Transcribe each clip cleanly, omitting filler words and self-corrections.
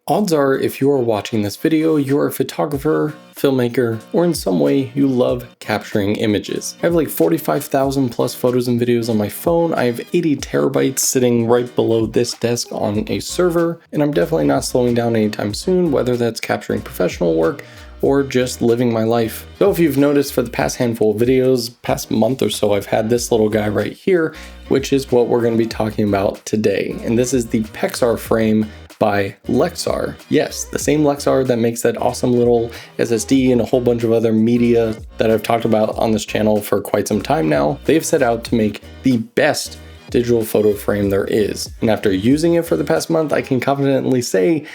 Odds are, if you are watching this video, you're a photographer, filmmaker, or in some way you love capturing images. I have like 45,000 plus photos and videos on my phone. I have 80 terabytes sitting right below this desk on a server, and I'm definitely not slowing down anytime soon, whether that's capturing professional work or just living my life. So if you've noticed, for the past handful of videos, past month or so, I've had this little guy right here, which is what we're going to be talking about today. And this is the 𝗬𝗪 frame by 𝗦𝗧𝗨𝗙𝗙. Yes, the same 𝗬𝗧𝗨𝗙𝗙 that makes that awesome little SSD and a whole bunch of other media that I've talked about on this channel for quite some time now. They've set out to make the best digital photo frame there is. And after using it for the past month, I can confidently say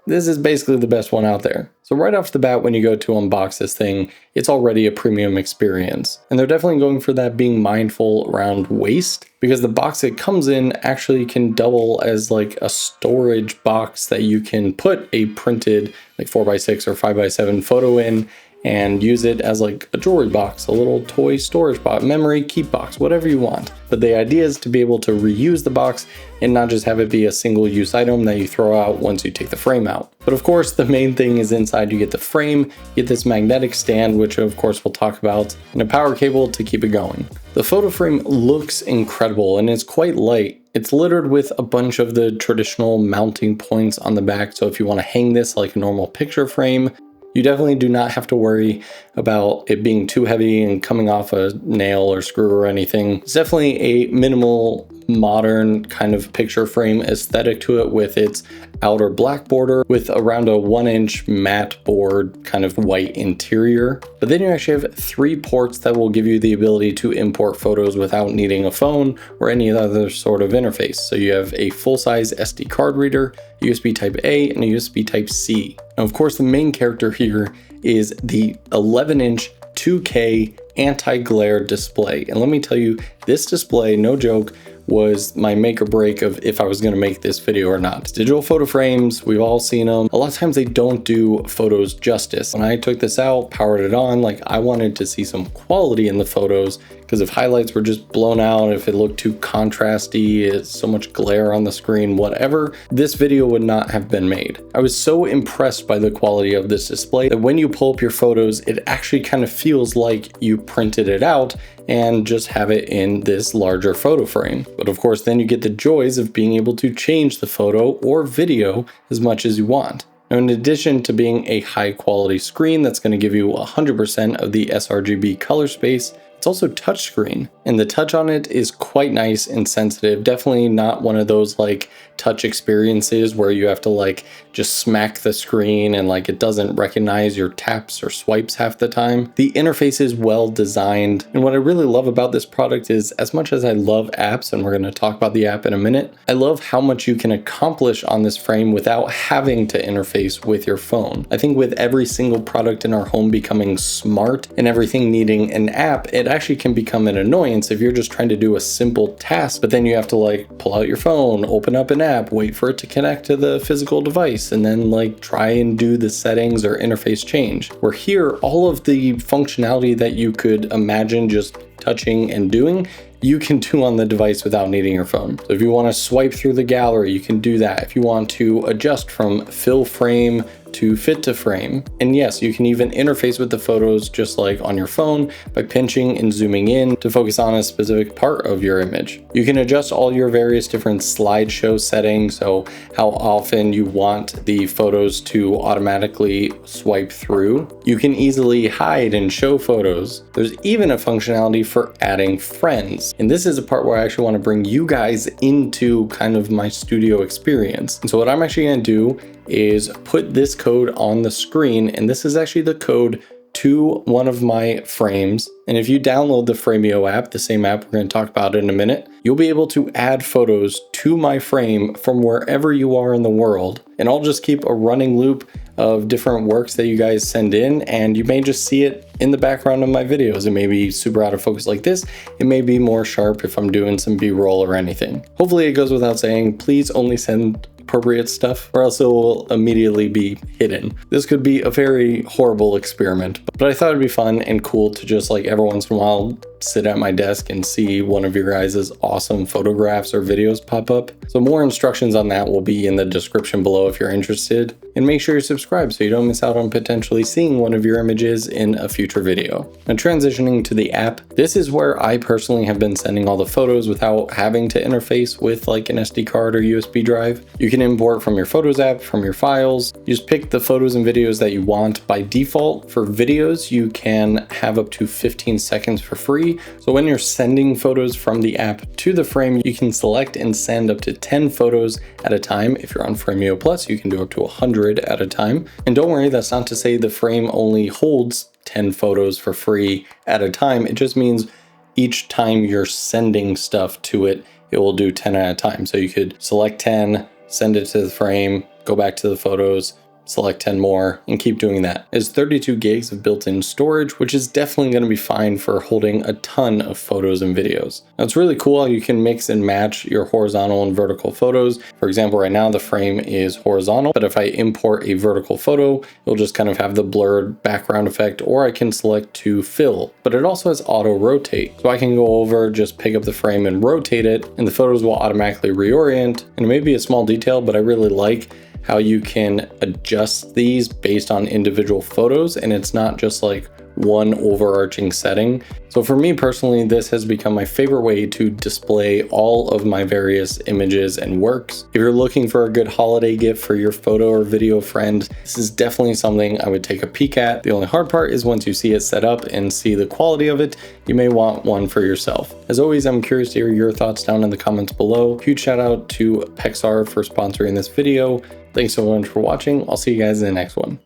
this is basically the best one out there. So right off the bat, when you go to unbox this thing, it's already a premium experience. And they're definitely going for that, being mindful around waste, because the box it comes in actually can double as like a storage box that you can put a printed like 4x6 or 5x7 photo in and use it as like a jewelry box, a little toy storage box, memory keep box, whatever you want. But the idea is to be able to reuse the box and not just have it be a single use item that you throw out once you take the frame out. But of course, the main thing is inside you get the frame, you get this magnetic stand, which of course we'll talk about, and a power cable to keep it going. The photo frame looks incredible and it's quite light. It's littered with a bunch of the traditional mounting points on the back. So if you want to hang this like a normal picture frame, you definitely do not have to worry about it being too heavy and coming off a nail or screw or anything. It's definitely a minimal, modern kind of picture frame aesthetic to it, with its outer black border with around a 1-inch matte board kind of white interior. But then you actually have 3 ports that will give you the ability to import photos without needing a phone or any other sort of interface. So you have a full-size SD card reader, USB type A, and a USB type C. Now, of course, the main character here is the 11-inch 2K anti-glare display. And let me tell you, this display, no joke, was my make or break of if I was going to make this video or not. Digital photo frames, we've all seen them. A lot of times they don't do photos justice. When I took this out, powered it on, like I wanted to see some quality in the photos, because if highlights were just blown out, if it looked too contrasty, it's so much glare on the screen, whatever, this video would not have been made. I was so impressed by the quality of this display that when you pull up your photos, it actually kind of feels like you printed it out and just have it in this larger photo frame. But of course, then you get the joys of being able to change the photo or video as much as you want. Now, in addition to being a high quality screen that's going to give you 100% of the sRGB color space, it's also touchscreen, and the touch on it is quite nice and sensitive. Definitely not one of those like touch experiences where you have to like just smack the screen and like it doesn't recognize your taps or swipes half the time. The interface is well designed, and what I really love about this product is, as much as I love apps, and we're going to talk about the app in a minute, I love how much you can accomplish on this frame without having to interface with your phone. I think with every single product in our home becoming smart and everything needing an app, it actually can become an annoyance if you're just trying to do a simple task, but then you have to like pull out your phone, open up an app, wait for it to connect to the physical device, and then like try and do the settings or interface change. Where here, all of the functionality that you could imagine just touching and doing, you can do on the device without needing your phone. So if you want to swipe through the gallery, you can do that. If you want to adjust from fill frame to fit to frame. And yes, you can even interface with the photos just like on your phone by pinching and zooming in to focus on a specific part of your image. You can adjust all your various different slideshow settings, so how often you want the photos to automatically swipe through. You can easily hide and show photos. There's even a functionality for adding friends. And this is a part where I actually want to bring you guys into kind of my studio experience. And so what I'm actually going to do is put this code on the screen, and this is actually the code to one of my frames. And if you download the Framio app, the same app we're going to talk about in a minute, you'll be able to add photos to my frame from wherever you are in the world. And I'll just keep a running loop of different works that you guys send in, and you may just see it in the background of my videos. It may be super out of focus like this. It may be more sharp if I'm doing some B-roll or anything. Hopefully it goes without saying, please only send appropriate stuff, or else it will immediately be hidden. This could be a very horrible experiment, but I thought it'd be fun and cool to just like every once in a while sit at my desk and see one of your guys' awesome photographs or videos pop up. So more instructions on that will be in the description below if you're interested. And make sure you're subscribed so you don't miss out on potentially seeing one of your images in a future video. Now transitioning to the app, this is where I personally have been sending all the photos without having to interface with like an SD card or USB drive. You can import from your Photos app, from your files. You just pick the photos and videos that you want. By default, for videos, you can have up to 15 seconds for free. So when you're sending photos from the app to the frame, you can select and send up to 10 photos at a time. If you're on Fremio Plus, you can do up to 100 at a time. And don't worry, that's not to say the frame only holds 10 photos for free at a time. It just means each time you're sending stuff to it, it will do 10 at a time. So you could select 10, send it to the frame, go back to the photos, select 10 more, and keep doing that. It's 32 gigs of built-in storage, which is definitely going to be fine for holding a ton of photos and videos. Now it's really cool how you can mix and match your horizontal and vertical photos. For example, right now the frame is horizontal, but if I import a vertical photo, it'll just kind of have the blurred background effect, or I can select to fill, but it also has auto rotate. So I can go over, just pick up the frame and rotate it, and the photos will automatically reorient. And it may be a small detail, but I really like how you can adjust these based on individual photos, and it's not just like one overarching setting. So for me personally, this has become my favorite way to display all of my various images and works. If you're looking for a good holiday gift for your photo or video friend, this is definitely something I would take a peek at. The only hard part is once you see it set up and see the quality of it, you may want one for yourself. As always, I'm curious to hear your thoughts down in the comments below. Huge shout out to 𝗦𝗧𝗨𝗙𝗙 for sponsoring this video. Thanks so much for watching. I'll see you guys in the next one.